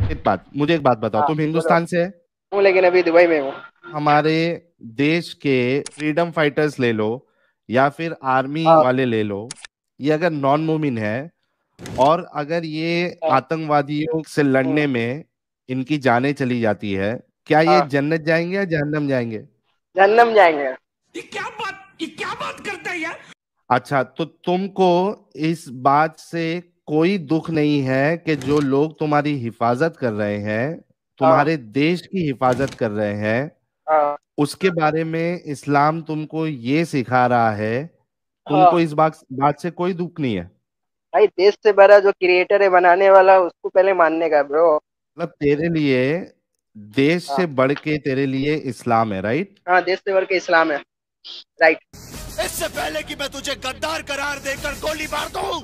मुझे एक बात बताओ, हाँ तुम बोलो। हिंदुस्तान से है? हूँ लेकिन अभी दुबई में हूँ। हमारे देश के फ्रीडम फाइटर्स ले लो या फिर आर्मी हाँ वाले ले लो, ये अगर नॉन मोमिन है और अगर ये हाँ आतंकवादियों से लड़ने में इनकी जानें चली जाती है, क्या ये हाँ। जन्नत जाएंगे या जहन्नम जाएंगे? जहन्नम जाएंगे। ये क्या बात करता है यार। अच्छा, तो तुमको इस बात से कोई दुख नहीं है कि जो लोग तुम्हारी हिफाजत कर रहे हैं, हाँ तुम्हारे देश की हिफाजत कर रहे हैं, हाँ उसके बारे में इस्लाम तुमको ये सिखा रहा है, तुमको हाँ। इस बात से कोई दुख नहीं है? भाई देश से बड़ा जो क्रिएटर है बनाने वाला, उसको पहले मानने का ब्रो। मतलब तेरे लिए देश से हाँ बढ़ के तेरे लिए इस्लाम है, राइट? हाँ, देश से बढ़ के इस्लाम है। राइट। इससे पहले कि मैं तुझे गद्दार करार देकर गोली मार दूं,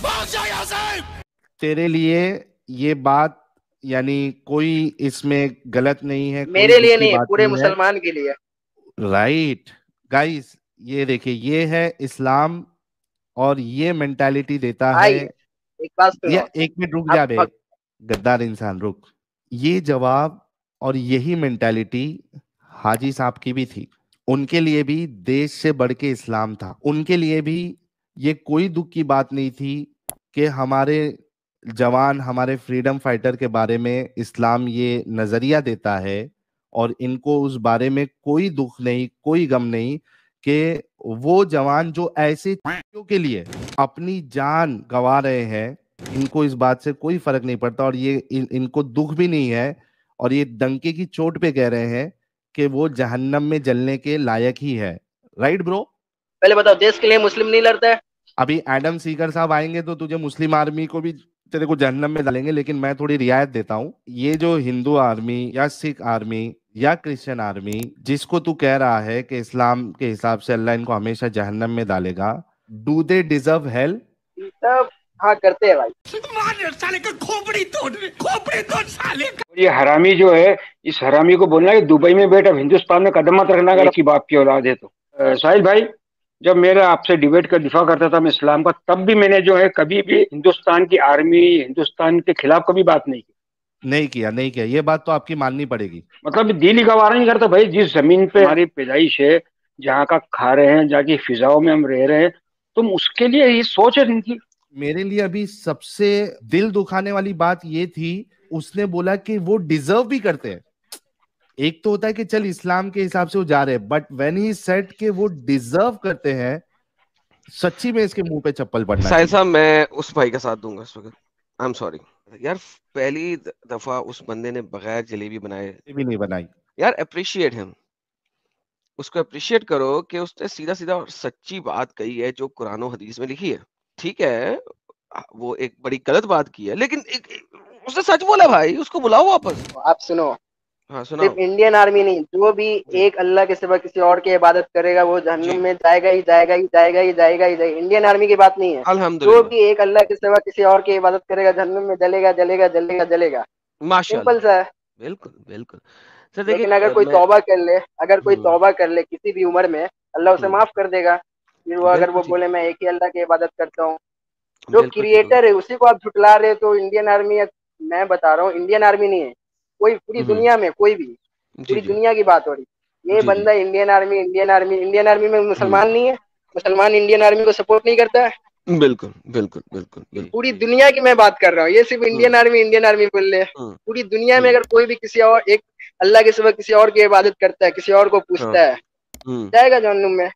भाग जा यहाँ से। तेरे लिए ये बात, यानी कोई इसमें गलत नहीं है, कोई मेरे दुख लिए की नहीं, बात पूरे नहीं है। मुसलमान के लिए। राइट गाइस, ये देखिए, ये है इस्लाम, और ये मेंटालिटी देता है। भाई एक बात ये सुनो। एक मिनट रुक आप जा बे, गद्दार इंसान रुक। ये जवाब और यही मेंटालिटी हाजी साहब की भी थी। उनके लिए भी देश से बढ़ के इस्लाम था। उनके लिए भी ये कोई दुख की बात नहीं थी कि हमारे जवान, हमारे फ्रीडम फाइटर के बारे में इस्लाम ये नजरिया देता है, और इनको उस बारे में कोई दुख नहीं, कोई गम नहीं कि वो जवान जो ऐसे चीजों के लिए अपनी जान गंवा रहे हैं, इनको इस बात से कोई फर्क नहीं पड़ता, और ये इनको दुख भी नहीं है, और ये डंके की चोट पे कह रहे हैं कि वो जहन्नम में जलने के लायक ही है। Right bro? पहले बताओ, देश के लिए मुस्लिम नहीं लड़ता है? अभी एडम सीकर साहब आएंगे तो तुझे मुस्लिम आर्मी को भी तेरे को जहन्नम में डालेंगे, लेकिन मैं थोड़ी रियायत देता हूँ। ये जो हिंदू आर्मी या सिख आर्मी या क्रिश्चियन आर्मी, जिसको तू कह रहा है कि इस्लाम के हिसाब से अल्लाह इनको हमेशा जहन्नम में डालेगा, डू दे डिजर्व हेल? सब हाँ करते हैं भाई। मार साले का खोपड़ी तोड़ साले का। ये हरामी जो है, इस हरामी को बोलना है कि दुबई में बैठ, अब हिंदुस्तान में कदम मत रखना अगर की बाप की औलाद है तो। साहिल भाई, जब मेरा आपसे डिबेट का दिफा करता था मैं इस्लाम का, तब भी मैंने जो है कभी भी हिंदुस्तान की आर्मी, हिंदुस्तान के खिलाफ कभी बात नहीं की। नहीं किया, ये बात तो आपकी माननी पड़ेगी। मतलब दिल ही गवारा नहीं करता भाई। जिस जमीन पे हमारी पैदाइश है, जहाँ का खा रहे हैं, जहाँ की फिजाओं में हम रह रहे हैं, तुम उसके लिए ये सोच रही थी। मेरे लिए अभी सबसे दिल दुखाने वाली बात ये थी, उसने बोला कि वो डिजर्व भी करते हैं। एक तो होता है कि चल इस्लाम के हिसाब से वो जा रहे हैं, बट व्हेन ही सेड कि वो डिजर्व करते हैं, सच्ची में इसके मुंह पे चप्पल पड़ना साहिल चाहिए। साहब, मैं उस भाई का साथ दूंगा इस वक्त। आई एम सॉरी यार, पहली दफा उस बंदे ने बगैर जलेबी बनाए। ये भी नहीं बनाई। यार अप्रिशिएट हिम, उसको अप्रिशिएट करो कि उसने सीधा सीधा और सच्ची बात कही है जो कुरान और हदीस में लिखी है। ठीक है, वो एक बड़ी गलत बात की है, लेकिन उसने सच बोला भाई, उसको बुलाओ वापस। आप सुनो, हाँ सुनाओ सिर्फ इंडियन आर्मी नहीं, जो भी जी एक अल्लाह के सिवा किसी और की इबादत करेगा वो जी, जहन्नुम में जाएगा ही जाएगा ही जाएगा ही जाएगा ही जाएगा। इंडियन आर्मी की बात नहीं है। जो अल्हम्दुलिल्लाह, भी एक अल्लाह के सिवा किसी और की इबादत करेगा जहन्नुम में जलेगा जलेगा जलेगा जलेगा। सिंपल माशाल्लाह, सा है। बिल्कुल बिल्कुल। सर देखिए, लेकिन अगर कोई मैं तौबा कर ले, अगर कोई हम्म तौबा कर ले किसी भी उम्र में, अल्लाह उसे हम्म माफ कर देगा। फिर वो अगर बिल्कुल वो ठीक, बोले मैं एक ही अल्लाह की इबादत करता हूँ। जो बिल्कुल ठीक हो। क्रिएटर है उसी को आप झुटला रहे हो, तो इंडियन आर्मी है। मैं बता रहा हूँ, इंडियन आर्मी नहीं है कोई, पूरी हम्म, दुनिया में कोई भी, जी पूरी जी दुनिया की बात हो रही। ये जी जी, बंदा Indian army Indian army Indian army में हम्म, मुसलमान नहीं है। मुसलमान इंडियन आर्मी को सपोर्ट नहीं करता है। बिल्कुल बिल्कुल बिल्कुल बिल्कुल, पूरी दुनिया की मैं बात कर रहा हूँ, ये सिर्फ हम्म इंडियन आर्मी बोल रहे हैं। हम्म पूरी दुनिया में हम्म, अगर कोई भी किसी और एक अल्लाह के सिवा किसी और की इबादत करता है, किसी और को हाँ, पूछता है, जाएगा जहन्नुम में।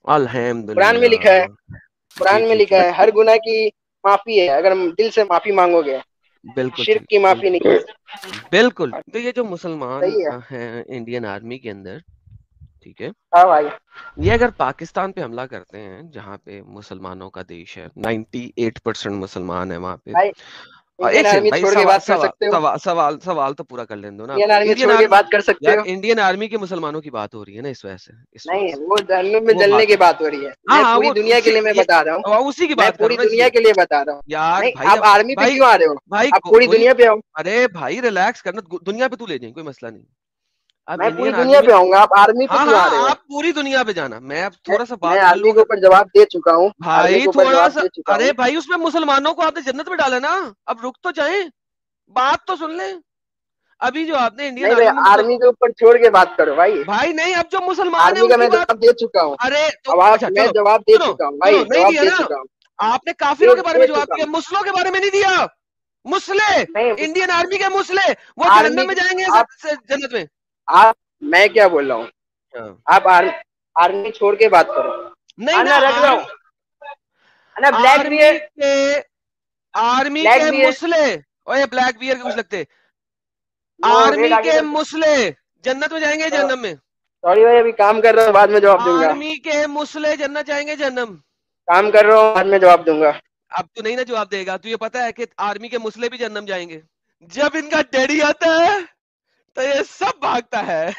कुरान में लिखा है, अल्हम्दुलिल्लाह, कुरान ठीक में ठीक लिखा ठीक, है हर गुनाह की माफी है अगर दिल से माफी मांगोगे। बिल्कुल शिर्क ठीक, की माफी बिल्कुल नहीं। बिल्कुल। तो ये जो मुसलमान सही है। हैं इंडियन आर्मी के अंदर, ठीक है, हाँ भाई। ये अगर पाकिस्तान पे हमला करते हैं जहाँ पे मुसलमानों का देश है, 98% मुसलमान है वहां पे। भाई और इंडियन एक सेकंड आर्मी भाई, छोड़ के सवाल बात कर सवाल सकते हो। सवाल सवाल सवाल तो पूरा कर लेने दो ना आप। इंडियन आर्मी इंडियन छोड़ के आर्मी, बात कर सकते यार हो। इंडियन आर्मी के मुसलमानों की बात हो रही है ना, इस वजह से, इस वजह नहीं, से वो जहन्नुम में वो जलने बात की हो रही है। बात हो रही है। हाँ मैं हाँ, पूरी वो दुनिया के उसी लिए मैं ये, बता रहा हूँ। उसी की मैं बात कर रहा पूरी हूँ ना दुनिया इसलिए। के लिए बता रहा हूँ। यार नहीं, भाई, आप अब आर्मी पे भाई, क्यों आ रहे हो? भाई आप पूरी दुनिया, दुनिया पे आओ। अरे भाई रिलैक्स करना, दुनिया पे तू ले जाए, कोई मसला नहीं। अब मैं पूरी इंडियन आर्मी दुनिया में, पे आऊंगा, आप आर्मी पे हाँ क्यों आ रहे हाँ, हो? आप पूरी दुनिया पे जाना, मैं अब मैं थोड़ा सा मैं बात कर आर्मी के लूंगा। ऊपर जवाब दे चुका हूँ। आर्मी भाई के ऊपर थोड़ा जवाब सा, दे चुका अरे हूँ। भाई उसमें मुसलमानों को आपने जन्नत में डाला ना, अब रुक तो जाए। बात तो सुन ले। अभी जो आपने इंडियन नहीं भाई, आर्मी के ऊपर छोड़ के बात करो भाई। भाई नहीं, अब जो मुसलमान है आर्मी का मैं उनकी बात। जवाब दे चुका हूँ। अरे तो अब अच्छा, मैं जवाब दे चुका हूँ भाई, नहीं जवाब दिया दे ना चुका हूँ। आपने, काफिरों के बारे में दे जवाब चुका दिया, मुस्लिमों के बारे में नहीं दिया। मुस्ले नहीं, इंडियन आर्मी के मुस्ले वो आर्मी जहन्नम में जाएंगे आप जन्नत में। आप मैं क्या बोल रहा हूँ, आप आर्मी छोड़ के बात करो। नहीं ना, रख रहा हूँ ब्लैक बियर, आर्मी ब्लैक के बियर। मुस्ले, ओए ब्लैक बियर के कुछ लगते, वो आर्मी रेड आगे के कर। मुस्ले जन्नत में जाएंगे जहन्नम में। सॉरी भाई, अभी काम कर रहा हूँ, बाद में जवाब दूंगा। आर्मी के मुस्ले जन्नत जाएंगे जहन्नम। काम कर रहा हूँ, बाद में जवाब दूंगा। अब तू नहीं ना जवाब देगा, तुझे पता है कि आर्मी के मुस्ले भी जहन्नम जाएंगे। जब इनका डैडी आता है तो ये सब भागता है।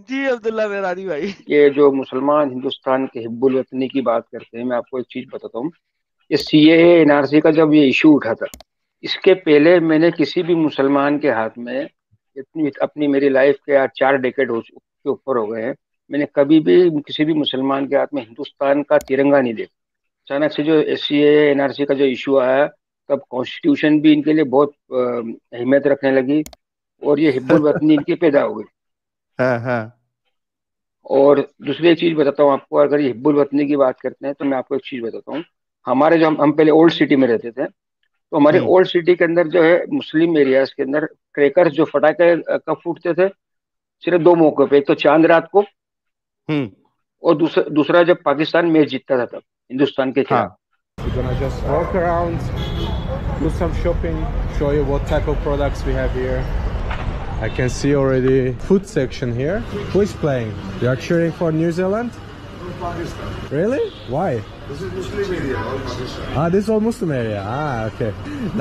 जी अब्दुल्ला मेहरानी भाई, ये जो मुसलमान हिंदुस्तान के हिब्बुल वतनी की बात करते हैं, मैं आपको एक चीज बताता हूँ। ये सीएए एनआरसी का जब ये इशू उठा था, इसके पहले मैंने किसी भी मुसलमान के हाथ में, इतनी अपनी मेरी लाइफ के 4 डेकेड के ऊपर हो गए हैं, मैंने कभी भी किसी भी मुसलमान के हाथ में हिंदुस्तान का तिरंगा नहीं देखा। अचानक से जो सीएए एनआरसी का जो इशू आया, तब कॉन्स्टिट्यूशन भी इनके लिए बहुत अहमियत रखने लगी, और ये हिब्बुल वतनी इनकी पैदा हो गई। हाँ हाँ। और दूसरी एक चीज बताता हूँ आपको, अगर ये हिब्बुल वतनी की बात करते हैं तो मैं आपको एक चीज बताता हूँ। हमारे जो हम पहले ओल्ड सिटी में रहते थे, तो हमारे ओल्ड सिटी के अंदर जो है मुस्लिम एरियाज के अंदर क्रैकर्स जो फटाके कब फूटते थे, सिर्फ 2 मौकों पे, एक तो चांद रात को, और दूसरा जब पाकिस्तान मैच जीतता था तब हिंदुस्तान के खिलाफ। We're gonna just walk around, do some shopping, show you what type of products we have here. I can see already food section here. Who is playing? You are cheering for New Zealand? Pakistan. Really? Why? This is Muslim area, all Pakistan. Ah, this is all Muslim area. Ah, okay.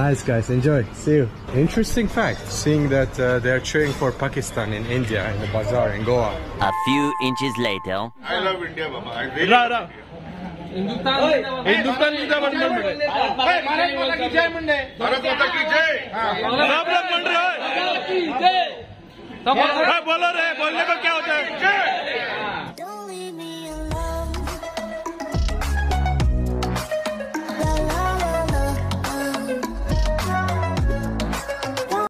Nice guys, enjoy. See you. Interesting fact, seeing that they are cheering for Pakistan in India, in the bazaar in Goa. A few inches later. I love India, Baba. I really love India. Hindustan जिंदाबाद Monday, Bharat माता की जय Monday, Bharat माता की जय। सब लोग मंड रहे हैं, बोलो रे, बोलने को क्या होता है, जय।